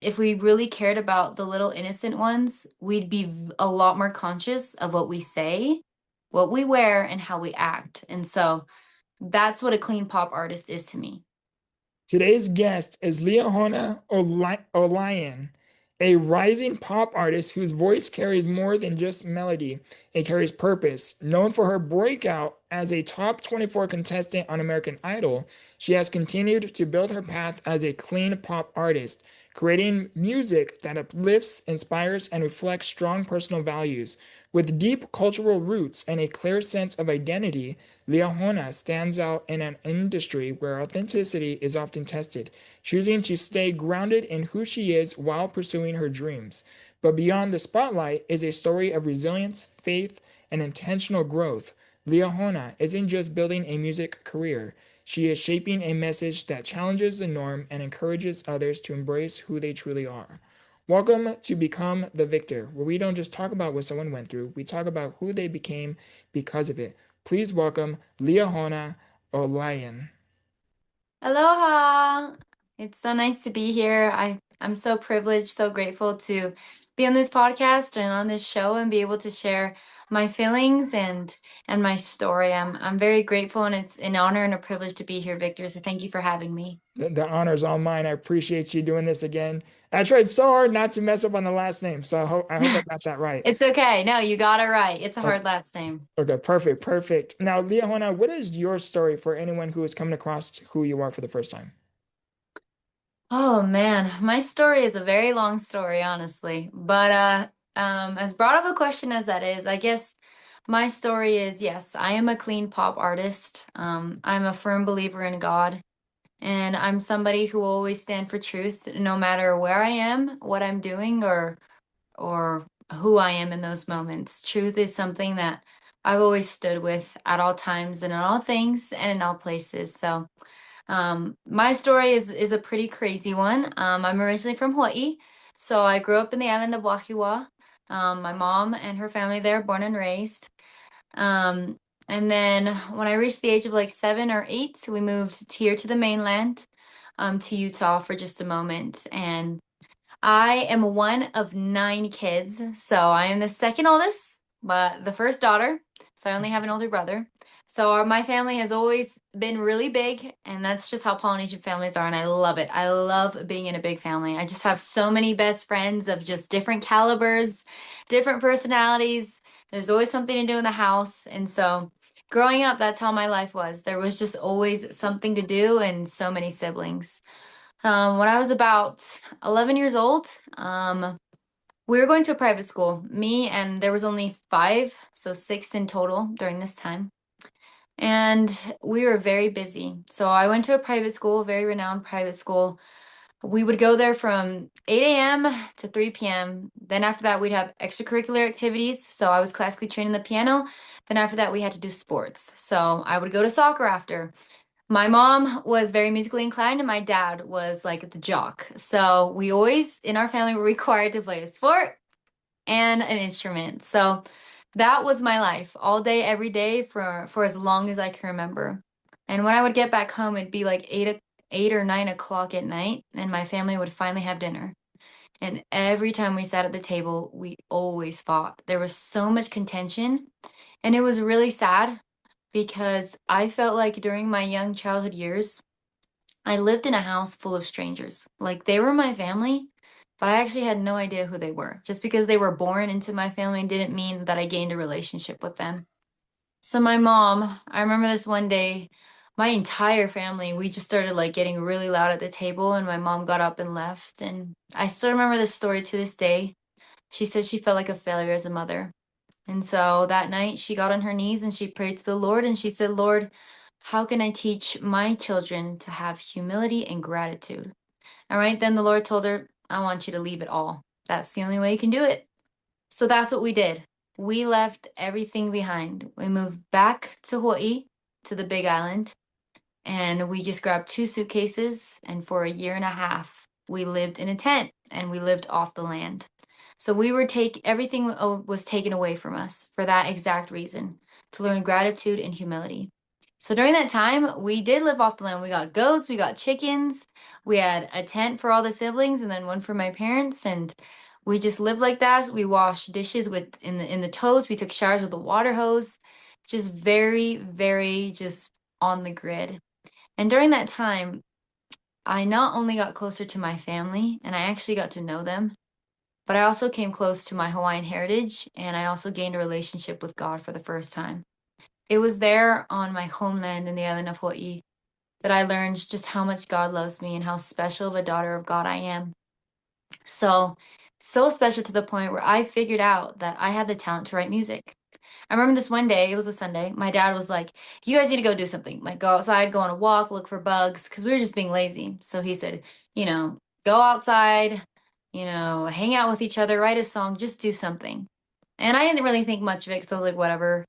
if we really cared about the little innocent ones, we'd be a lot more conscious of what we say, what we wear, and how we act. And so that's what a clean pop artist is to me. Today's guest is Liahona Olayan, a rising pop artist whose voice carries more than just melody. It carries purpose. Known for her breakout as a top 24 contestant on American Idol, she has continued to build her path as a clean pop artist, creating music that uplifts, inspires, and reflects strong personal values. With deep cultural roots and a clear sense of identity, Liahona stands out in an industry where authenticity is often tested, choosing to stay grounded in who she is while pursuing her dreams. But beyond the spotlight is a story of resilience, faith, and intentional growth. Liahona isn't just building a music career. She is shaping a message that challenges the norm and encourages others to embrace who they truly are. Welcome to Become the Victor, where we don't just talk about what someone went through, we talk about who they became because of it. Please welcome Liahona Olayan. Aloha! It's so nice to be here. I'm so privileged, so grateful to be on this podcast and on this show and be able to share my feelings and my story. I'm very grateful, and it's an honor and a privilege to be here, Victor. So thank you for having me. The honor is all mine. I appreciate you doing this again. I tried so hard not to mess up on the last name, so I hope I got that right. It's okay. No, you got it right. It's a O- hard last name. Okay, perfect, perfect. Now, Liahona, what is your story for anyone who is coming across who you are for the first time? Oh man, my story is a very long story, honestly. But as broad of a question as that is, I guess my story is yes, I am a clean pop artist. I'm a firm believer in God, and I'm somebody who will always stand for truth, no matter where I am, what I'm doing, or who I am in those moments. Truth is something that I've always stood with at all times and in all things and in all places. So. My story is a pretty crazy one. I'm originally from Hawaii, so I grew up in the island of Wahiawa. My mom and her family there, born and raised. Um, and then when I reached the age of like 7 or 8, we moved here to the mainland, to Utah for just a moment. And I am one of 9 kids, so I am the second oldest, but the first daughter. So I only have an older brother. So my family has always been really big, and that's just how Polynesian families are, and I love it. I love being in a big family. I just have so many best friends of just different calibers, different personalities. There's always something to do in the house, and so growing up, that's how my life was. There was just always something to do and so many siblings. When I was about 11 years old, we were going to a private school. Me and there was only 5, so 6 in total during this time. And we were very busy. So I went to a private school, a very renowned private school. We would go there from 8 a.m. to 3 p.m. Then after that, we'd have extracurricular activities. So I was classically trained in the piano. Then after that, we had to do sports. So I would go to soccer after. My mom was very musically inclined, and my dad was like the jock. So we always, in our family, were required to play a sport and an instrument. So that was my life all day, every day for as long as I can remember. And when I would get back home, it'd be like 8 or 9 o'clock at night, and my family would finally have dinner. And every time we sat at the table, we always fought. There was so much contention, and it was really sad because I felt like during my young childhood years, I lived in a house full of strangers. Like they were my family, but I actually had no idea who they were. Just because they were born into my family didn't mean that I gained a relationship with them. So my mom, I remember this one day, my entire family, we just started like getting really loud at the table, and my mom got up and left. And I still remember this story to this day. She said she felt like a failure as a mother. And so that night she got on her knees and she prayed to the Lord, and she said, Lord, how can I teach my children to have humility and gratitude? All right, then the Lord told her, I want you to leave it all. That's the only way you can do it. So that's what we did. We left everything behind. We moved back to Hawaii, to the Big Island, and we just grabbed 2 suitcases. And for a year and a half, we lived in a tent and we lived off the land. So we were everything was taken away from us for that exact reason, to learn gratitude and humility. So during that time, we did live off the land. We got goats, we got chickens, we had a tent for all the siblings, and then one for my parents, and we just lived like that. We washed dishes with in the toes. We took showers with a water hose. Just very, very just on the grid. And during that time, I not only got closer to my family and I actually got to know them, but I also came close to my Hawaiian heritage and I also gained a relationship with God for the first time. It was there on my homeland in the island of Hawaii that I learned just how much God loves me and how special of a daughter of God I am. So, so special to the point where I figured out that I had the talent to write music. I remember this one day, it was a Sunday. My dad was like, "You guys need to go do something. Like, go outside, go on a walk, look for bugs," because we were just being lazy. So he said, go outside, hang out with each other, write a song, just do something. And I didn't really think much of it because I was like, whatever.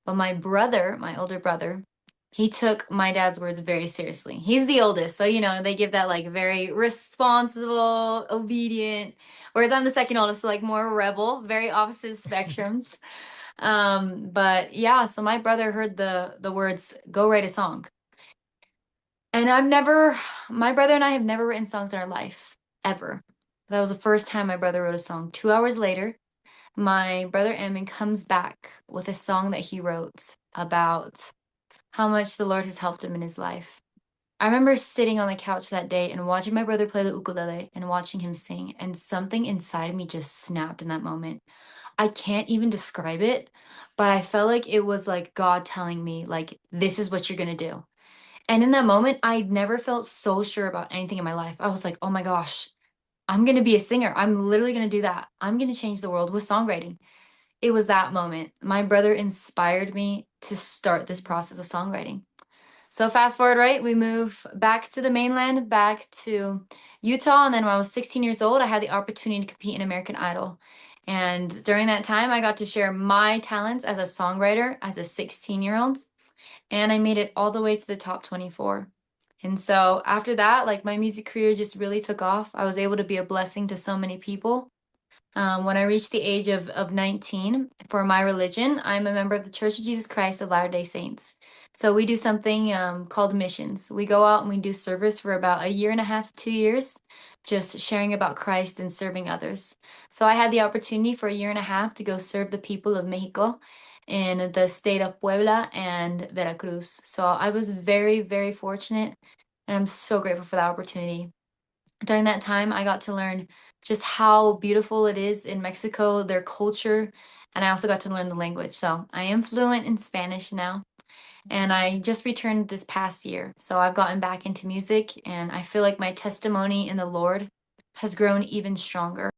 But my brother, my older brother, he took my dad's words very seriously. He's the oldest, so they give that like very responsible, obedient, whereas I'm the second oldest, so like more rebel, very opposite spectrums. But yeah, so my brother heard the words, "Go write a song." And my brother and I have never written songs in our lives, ever. That was the first time my brother wrote a song. 2 hours later, my brother Emin comes back with a song that he wrote about how much the Lord has helped him in his life. I remember sitting on the couch that day and watching my brother play the ukulele and watching him sing, and something inside of me just snapped in that moment. I can't even describe it, but I felt like it was like God telling me, like, this is what you're gonna do. And in that moment, I never felt so sure about anything in my life. I was like, oh my gosh, I'm gonna be a singer. I'm literally gonna do that. I'm gonna change the world with songwriting. It was that moment. My brother inspired me to start this process of songwriting. So fast forward, right? We move back to the mainland, back to Utah, and then when I was 16 years old, I had the opportunity to compete in American Idol. And during that time, I got to share my talents as a songwriter as a 16-year-old, and I made it all the way to the top 24. And so after that, like my music career just really took off. I was able to be a blessing to so many people. When I reached the age of 19, for my religion, I'm a member of the Church of Jesus Christ of Latter-day Saints. So we do something called missions. We go out and we do service for about a year and a half to 2 years, just sharing about Christ and serving others. So I had the opportunity for a year and a half to go serve the people of Mexico in the state of Puebla and Veracruz. So I was very, very fortunate, and I'm so grateful for that opportunity. During that time, I got to learn just how beautiful it is in Mexico, their culture, and I also got to learn the language. So I am fluent in Spanish now, and I just returned this past year. So I've gotten back into music, and I feel like my testimony in the Lord has grown even stronger.